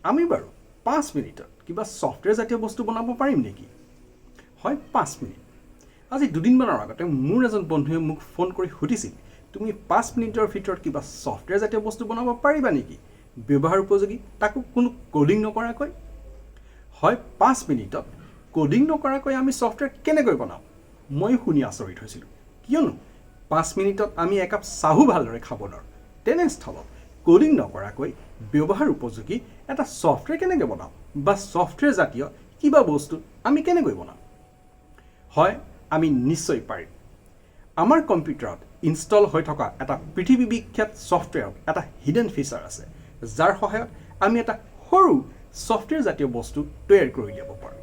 আমি বাৰু 5 মিনিটত কিবা সফটওয়্যাৰ জাতীয় বস্তু বনাব পাৰিম নেকি হয় 5 মিনিট আজি দুদিনমানৰ আগতে মোৰ এজন বন্ধুৱে মোক ফোন কৰি সুধিছিল তুমি 5 মিনিটৰ ভিতৰত কিবা সফটওয়্যাৰ জাতীয় বস্তু বনাব পাৰিবা নেকি ব্যৱহাৰ উপযোগী তাকো কোনো কোডিং নকৰাকৈ হয় 5 মিনিটত কোডিং নকৰাকৈ আমি সফটওয়্যাৰ কেনেকৈ বনাম মই শুনি আচৰিত হৈছিলোঁ কিয়নো 5 মিনিটত আমি একাপ চাহু ভালদৰে খাব নোৱাৰোঁ তেনেস্থলত কোডিং নকৰাকৈ ব্যৱহাৰ উপযোগী এটা সফটওয়্যাৰ কেনেকৈ বনাম বা সফটওয়্যাৰ জাতীয় কিবা বস্তু আমি কেনেকৈ বনাম হয় আমি নিশ্চয় পাৰিম আমাৰ কম্পিউটাৰত ইনষ্টল হৈ থকা এটা পৃথিৱী বিখ্যাত সফটওয়্যাৰ এটা হিডেন ফিচাৰ আছে যাৰ সহায়ত আমি এটা সৰু সফটওয়্যাৰ জাতীয় বস্তু তৈয়াৰ কৰি উলিয়াব পাৰোঁ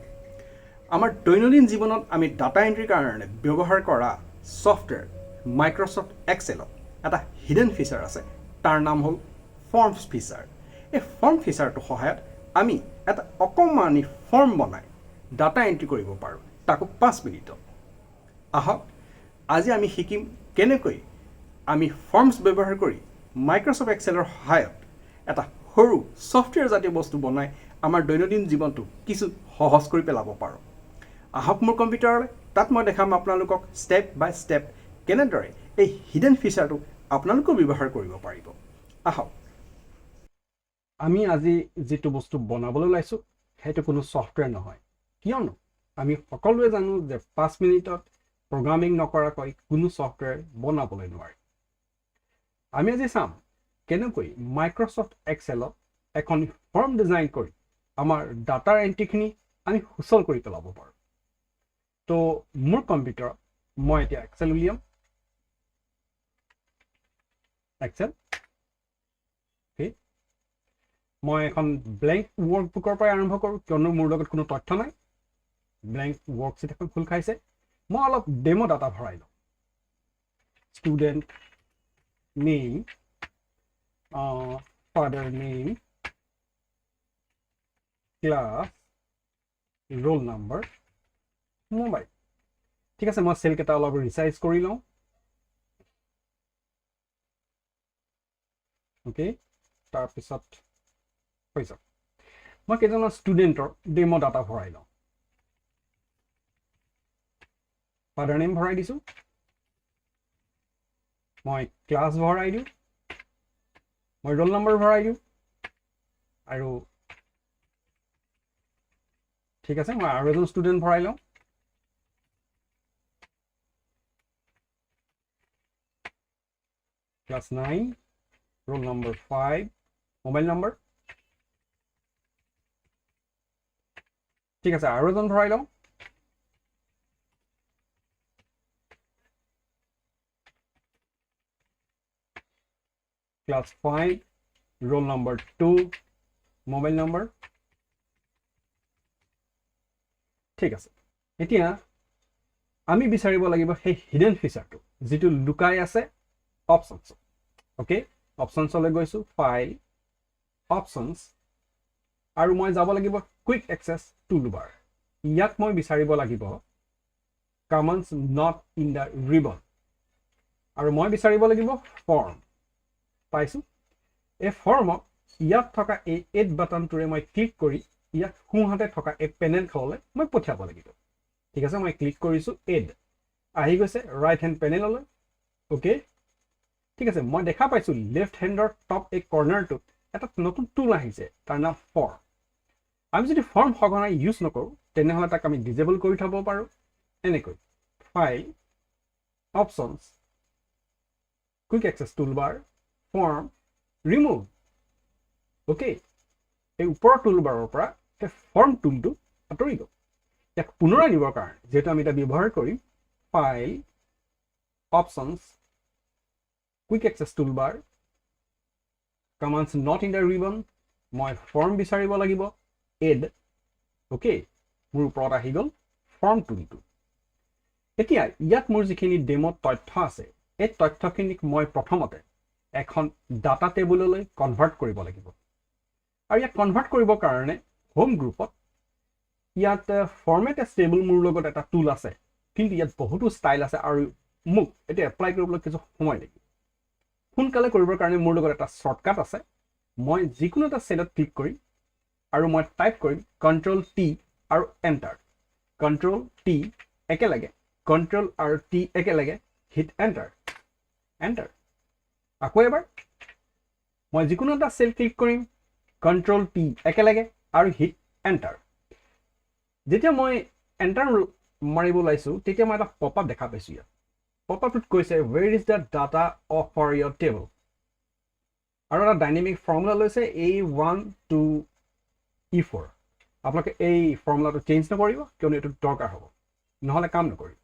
আমাৰ দৈনন্দিন জীৱনত আমি ডাটা এন্ট্ৰিৰ কাৰণে ব্যৱহাৰ কৰা সফটওয়্যাৰ মাইক্ৰ'ছফ্ট এক্সেলত এটা হিডেন ফিচাৰ আছে তাৰ নাম হ'ল ফৰ্মছ ফিচাৰ এই ফৰ্ম ফিচাৰটোৰ সহায়ত আমি এটা অকণমানি ফৰ্ম বনাই ডাটা এন্ট্ৰি কৰিব পাৰোঁ তাকো 5 মিনিটত আহক আজি আমি শিকিম কেনেকৈ আমি ফৰ্মছ ব্যৱহাৰ কৰি মাইক্ৰ'ছফ্ট এক্সেলৰ সহায়ত এটা সৰু সফটওয়্যাৰ জাতীয় বস্তু বনাই আমাৰ দৈনন্দিন জীৱনটো কিছু সহজ কৰি পেলাব পাৰোঁ আহক মোৰ কম্পিউটাৰলৈ তাত মই দেখাম আপোনালোকক ষ্টেপ বাই ষ্টেপ কেনেদৰে এই হিডেন ফিচাৰটো আপোনালোকেও ব্যৱহাৰ কৰিব পাৰিব আহক আমি আজি যেটো বস্তু বনাবলৈ লাইছো সেইটো কোনো সফটওয়্যাৰ নহয় কিয়নো আমি সকলোৱে জানো যে 5 মিনিটত প্ৰগ্ৰামিং নকৰাকৈ কোনো সফটওয়্যাৰ বনাবলৈ নোৱাৰি আমি আজি চাম কেনেকৈ মাইক্ৰ'ছফ্ট এক্সেলত এখন ফৰ্ম ডিজাইন কৰি আমাৰ ডাটাৰ এন্ট্ৰিখিনি আমি সুচল কৰি পেলাব পাৰোঁ তো মোৰ কম্পিউটাৰত মই এতিয়া এক্সেল উলিয়াম এক্সেল মই এখন ব্লেংক ৱৰ্কবুকৰ পৰা আৰম্ভ কৰোঁ কিয়নো মোৰ লগত কোনো তথ্য নাই ব্লেংক ৱৰ্কশীট এখন খোল খাইছে মই অলপ ডেমো ডাটা ভৰাই লওঁ student name father name class roll number mobile ঠিক আছে মই চেলকেইটা অলপ ৰিচাইজ কৰি লওঁ অ'কে তাৰপিছত হৈ যাওক মই কেইজনৰ ষ্টুডেণ্টৰ ডেমো ডাটা ভৰাই লওঁ ফাদাৰ নেম ভৰাই দিছোঁ মই ক্লাছ ভৰাই দিওঁ মই ৰোল নম্বৰ ভৰাই দিওঁ আৰু ঠিক আছে মই আৰু এজন ষ্টুডেণ্ট ভৰাই লওঁ class 9 roll number 5 mobile number ঠিক আছে আৰু এজন ভৰাই লওঁ class 5 roll number 2 mobile number ঠিক আছে এতিয়া আমি বিচাৰিব লাগিব সেই হিডেন ফিচাৰটো যেটো লুকাই আছে অপচনছ ওকে অপচনছলৈ গৈছো ফাইল অপচনছ আৰু মই যাব লাগিব কুইক এক্সেছ টুলবাৰ ইয়াত মই বিচাৰিব লাগিব commands not in the ribbon আৰু মই বিচাৰিব লাগিব ফৰ্ম পাইছো এই ফৰ্মক ইয়াত থকা এই এড বাটনটোৰে মই ক্লিক কৰি ইয়াত সোঁহাতে থকা এই পেনেল খললৈ মই পঠিয়াব লাগিব ঠিক আছে মই ক্লিক কৰিছো এড আহি গৈছে ৰাইট হেণ্ড পেনেললৈ ওকে ঠিক আছে মই দেখা পাইছো লেফট হেণ্ডৰ টপ এই কৰ্নাৰটোত এটা নতুন টুল আহিছে তাৰ নাম ফৰ্ম আমি যদি ফৰ্ম সঘনাই ইউজ নকৰোঁ তেনেহ'লে তাক আমি ডিজেবল কৰি থব পাৰোঁ এনেকৈ file options quick access toolbar from remove okay এই ওপৰৰ টুলবাৰৰ পৰা এই ফৰ্ম টুলটো আঁতৰি গ'ল ইয়াক পুনৰাই নিবৰ কাৰণে যেহেতু আমি এটা ব্যৱহাৰ কৰিম file options quick access toolbar commands not in the ribbon মই ফৰ্ম বিচাৰিব লাগিব এড ওকে মোৰ ওপৰত আহি গ'ল ফৰ্ম টুলটো এতিয়া ইয়াত মোৰ যিখিনি ডেমো তথ্য আছে এই তথ্যখিনিক মই প্ৰথমতে এখন ডাটা টেবুললৈ কনভাৰ্ট কৰিব লাগিব আৰু ইয়াক কনভাৰ্ট কৰিবৰ কাৰণে হোম গ্ৰুপত ইয়াত ফৰমেট এজ টেবুল মোৰ লগত এটা টুল আছে কিন্তু ইয়াত বহুতো ষ্টাইল আছে আৰু মোক এতিয়া এপ্লাই কৰিবলৈ কিছু সময় লাগিব সোনকালে কৰিবৰ কাৰণে মোৰ লগত এটা শৰ্টকাট আছে মই যিকোনো এটা সেলত ক্লিক কৰি আৰু মই টাইপ কৰিম Ctrl T আৰু এন্টাৰ Ctrl T একেলগে Ctrl আৰু T একেলগে হিট এন্টাৰ এন্টাৰ আকৌ এবাৰ মই যিকোনো এটা সেল ক্লিক কৰিম Ctrl T একেলগে আৰু হিট এন্টাৰ যেতিয়া মই এন্টাৰ মাৰিব লাইছো তেতিয়া মই এটা পপআপ দেখা পাইছো ইয়াত পপআপত কৈছে where is the data for your table আৰু এটা ডাইনামিক ফৰ্মুলা লৈছে A1 to E4 আপোনালোকে এই ফৰ্মুলাটো চেঞ্জ নকৰিব কিয়নো এইটো দৰকাৰ হ'ব নহলে কাম নকৰিব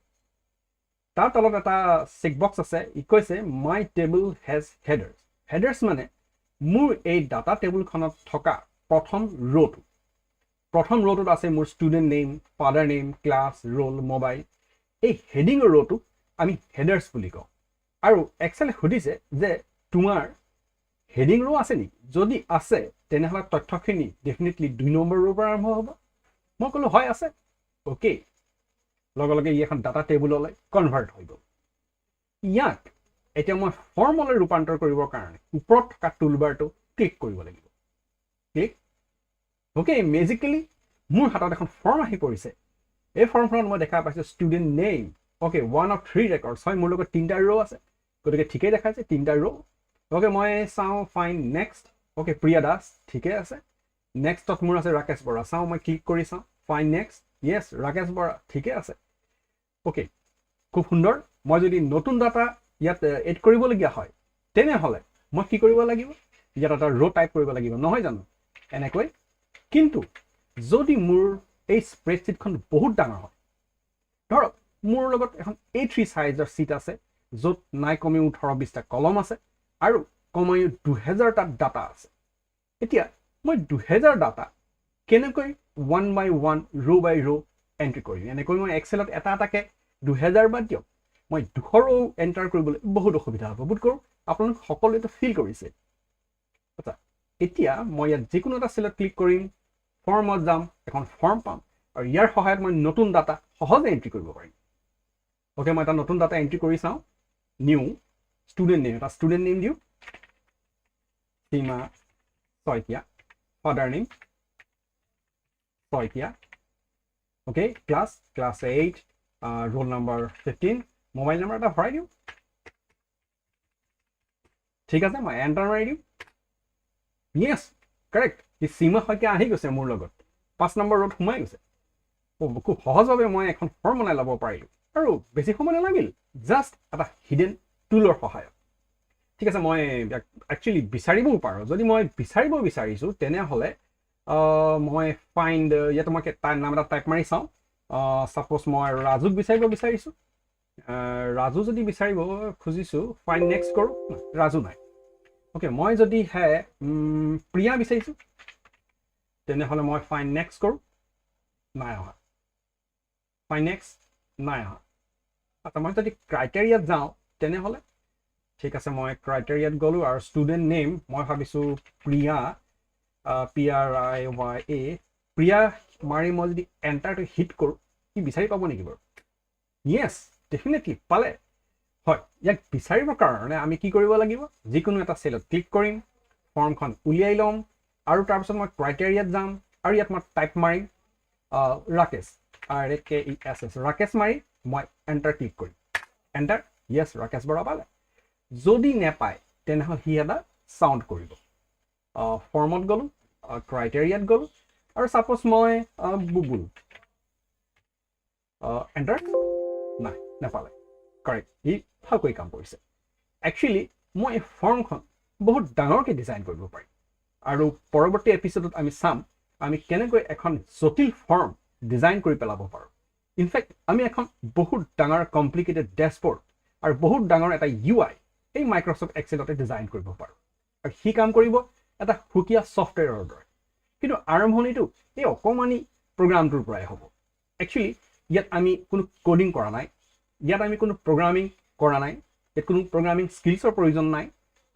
তাৰ তলত এটা চেক বক্স আছে ই কৈছে my table has headers headers মানে মোৰ এই ডাটা টেবুলখনত থকা প্ৰথম ৰ'টোত আছে মোৰ student name father name class roll mobile এই হেডিংৰ ৰ'টো আমি হেডাৰ্স বুলি কওঁ আৰু এক্সেলে সুধিছে যে তোমাৰ হেডিং ৰো আছে নেকি যদি আছে তেনেহলে তথ্যখিনি ডেফিনেটলি 2 নম্বৰ ৰৰ পৰা আৰম্ভ হ'ব মই কলো হয় আছে ওকে লগে লগে ই এখন ডাটা টেবুললৈ কনভাৰ্ট হৈ গ'ল ইয়াক এতিয়া মই ফৰ্মলৈ ৰূপান্তৰ কৰিবৰ কাৰণে ওপৰত থকা টুলবাৰটো ক্লিক কৰিব লাগিব ক্লিক ওকে মেজিক্যালি মোৰ হাতত এখন ফৰ্ম আহি পৰিছে এই ফৰ্মখনত মই দেখা পাইছো student name okay 1 of 3 records হয় মোৰ লগত 3টা ৰো আছে গতিকে ঠিকই দেখাইছে 3টা ৰো ওকে মই চাও fine next okay Priya Das ঠিকই আছে নেক্সটত মোৰ আছে ৰাকেশ বৰা চাও মই ক্লিক কৰি চাও fine next yes Rakesh Bora ঠিকই আছে ওকে খুব সুন্দৰ মই যদি নতুন ডাটা ইয়াত এড কৰিব লগিয়া হয় তেনেহলে মই কি কৰিব লাগিব ইয়াত এটা ৰো টাইপ কৰিব লাগিব নহয় জানো এনেকৈ কিন্তু যদি মোৰ এই স্প্ৰেডশীটখন বহুত ডাঙৰ হয় ধৰক মোৰ লগত এখন A3 সাইজৰ শীট আছে য'ত নাই কমেও 18-20টা কলম আছে আৰু কমেও 2000টা ডাটা আছে এতিয়া মই 2000 ডাটা কেনেকৈ 1 by 1 ৰো বাই ৰো এন্ট্ৰি কৰিম এনেকৈ মই এক্সেলত এটা এটাকে 2000 বাদ দিয়ক মই 200 ৰো এন্টাৰ কৰিবলৈ বহুত অসুবিধা হ'ব বুট কৰো আপোনালোক সকলোৱে তো ফিল কৰিছে আচ্ছা এতিয়া মই ইয়াত যিকোনো এটা সেলত ক্লিক কৰিম ফৰ্মত যাম এখন ফৰ্ম পাম আৰু ইয়াৰ সহায়ত মই নতুন ডাটা সহজে এন্ট্ৰি কৰিব পাৰিম ওকে মই এটা নতুন ডাটা এন্ট্ৰি কৰি চাও নিউ ষ্টুডেন্ট নেম এটা ষ্টুডেন্ট নেম দিও Seema Saikia father name Saikia okay class 8 roll number 15 mobile number এটা ভৰাই দিও ঠিক আছে মই এন্টাৰ মাৰি দিও ইয়েস কাৰেক্ট এই সীমা শইকীয়া আহি গৈছে মোৰ লগত 5 নম্বৰ ৰোত সোমাই গৈছে খুব সহজভাৱে মই এখন ফৰ্ম বনাই ল'ব পাৰিলো আৰু বেছি সময় নালাগিল জাস্ট এটা হিডেন টুলৰ সহায়ত ঠিক আছে মই একচুয়ালি বিচাৰিবও পাৰো যদি মই বিচাৰিব বিচাৰিছো তেনেহলে মই ফাইন্ড ইয়াত মই নাম এটা টাইপ মাৰি চাও সাপোজ মই ৰাজুক বিচাৰিব বিচাৰিছো ৰাজু যদি বিচাৰিব খুজিছো ফাইন্ড নেক্সট কৰো ৰাজু নাই ওকে মই যদি হে প্ৰিয়া বিচাৰিছো তেনেহলে মই ফাইন্ড নেক্সট কৰো নাই অহা ফাইন্ড নেক্সট নাই অহা আচ্ছা মই যদি ক্ৰাইটেৰিয়াত যাও তেনেহলে ঠিক আছে মই ক্ৰাইটেৰিয়াত গলো আৰু ষ্টুডেন্ট নেম মই ভাবিছো প্ৰিয়া PRIYA প্ৰিয়া মাৰি মই যদি এন্টাৰটো হিট কৰো কি বিচাৰি পাব নেকি বাৰু ইয়েস ডেফিনেটলি পালে হয় ইয়াক বিচাৰিবৰ কাৰণে আমি কি কৰিব লাগিব যিকোনো এটা সেলত ক্লিক কৰিম ফৰ্মখন উলিয়াই লম আৰু তাৰ পিছত মই ক্ৰাইটেৰিয়াত যাম আৰু ইয়াত মই টাইপ মাৰিম ৰাকেশ RAKESS ৰাকেশ মাৰি মই এন্টাৰ ক্লিক কৰিম এন্টাৰ ইয়েস ৰাকেশ বৰা পালে যদি নেপায় তেনেহলে হি এটা সাউন্ড কৰিব ফৰ্মত গলো ক্ৰাইটেৰিয়াত গলো আৰু সাপোজ মই বুবুল এন্টাৰ নাই নেপালে কাৰেক্ট হি ভালকৈ কাম কৰিছে একচুয়ালি মই এই ফৰ্মখন বহুত ডাঙৰকৈ ডিজাইন কৰিব পাৰিম আৰু পৰৱৰ্তী এপিসোডত আমি চাম আমি কেনেকৈ এখন জটিল ফৰ্ম ডিজাইন কৰি পেলাব পাৰো ইনফেক্ট আমি এখন বহুত ডাঙৰ কমপ্লিকেটেড ড্যাশবোৰ্ড আৰু বহুত ডাঙৰ এটা UI এই মাইক্ৰসফট এক্সেলতে ডিজাইন কৰিব পাৰো আৰু হি কাম কৰিব এটা হুকিয়া সফটওয়্যাৰৰ দৰে কিন্তু আৰম্ভণিটো এই অকমানি প্ৰগ্ৰামটোৰ পৰাই হ'ব একচুয়ালি ইয়াত আমি কোনো কোডিং কৰা নাই ইয়াত আমি কোনো প্ৰগ্ৰামিং কৰা নাই ইয়াত কোনো প্ৰগ্ৰামিং স্কিলছৰ প্ৰয়োজন নাই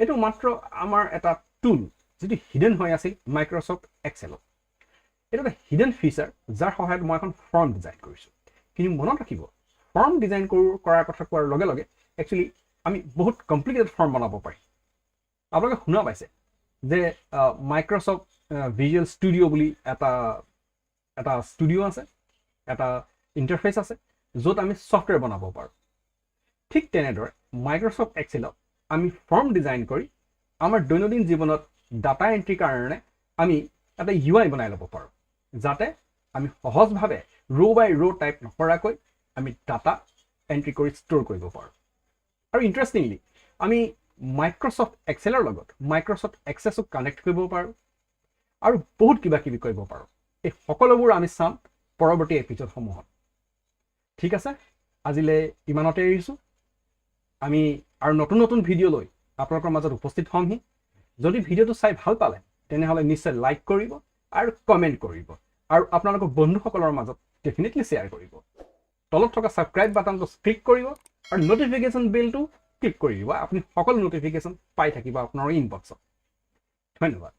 এটো মাত্ৰ আমাৰ এটা টুল যেটো হিডেন হৈ আছিল মাইক্ৰসফট এক্সেলত এটা হিডেন ফিচাৰ যাৰ সহায়ত মই এখন ফৰ্ম ডিজাইন কৰিছো কিন্তু মনত ৰাখিব ফৰ্ম ডিজাইন কৰাৰ কথা কোৱাৰ লগে লগে একচুয়ালি আমি বহুত কমপ্লিকেটেড ফৰ্ম বনাব পাৰি আপোনালোকে শুনা পাইছে যে মাইক্ৰসফট ভিজুৱেল ষ্টুডিঅ' বুলি এটা ষ্টুডিঅ' আছে, এটা ইণ্টাৰফেচ আছে য'ত আমি ছফ্টৱেৰ বনাব পাৰোঁ। ঠিক তেনেদৰে মাইক্ৰ'ছফ্ট এক্সেলত আমি ফৰ্ম ডিজাইন কৰি আমাৰ দৈনন্দিন জীৱনত ডাটা এণ্ট্ৰিৰ কাৰণে আমি এটা UI বনাই ল'ব পাৰোঁ, যাতে আমি সহজভাৱে ৰ' বাই ৰ' টাইপ নকৰাকৈ আমি ডাটা এণ্ট্ৰি কৰি ষ্ট'ৰ কৰিব পাৰোঁ। আৰু ইণ্টাৰেষ্টিংলি আমি মাইক্ৰ'ছফ্ট এক্সেলৰ লগত মাইক্ৰ'ছফ্ট এক্সেছো কানেক্ট কৰিব পাৰোঁ আৰু বহুত কিবা কিবি কৰিব পাৰোঁ। এই সকলোবোৰ আমি চাম পৰৱৰ্তী এপিছডসমূহত। ঠিক আছে, আজিলৈ ইমানতে এৰিছোঁ। আমি আৰু নতুন নতুন ভিডিঅ' লৈ আপোনালোকৰ মাজত উপস্থিত হ'মহি। যদি ভিডিঅ'টো চাই ভাল পালে তেনেহ'লে নিশ্চয় লাইক কৰিব আৰু কমেণ্ট কৰিব আৰু আপোনালোকৰ বন্ধুসকলৰ মাজত ডেফিনেটলি শ্বেয়াৰ কৰিব। তলত থকা ছাবস্ক্ৰাইব বাটনটো ক্লিক কৰিব আৰু নটিফিকেশ্যন বেলটো ক্লিক কৰি দিব। আপুনি সকলো নটিফিকেশ্যন পাই থাকিব আপোনাৰ ইনবক্সত। ধন্যবাদ।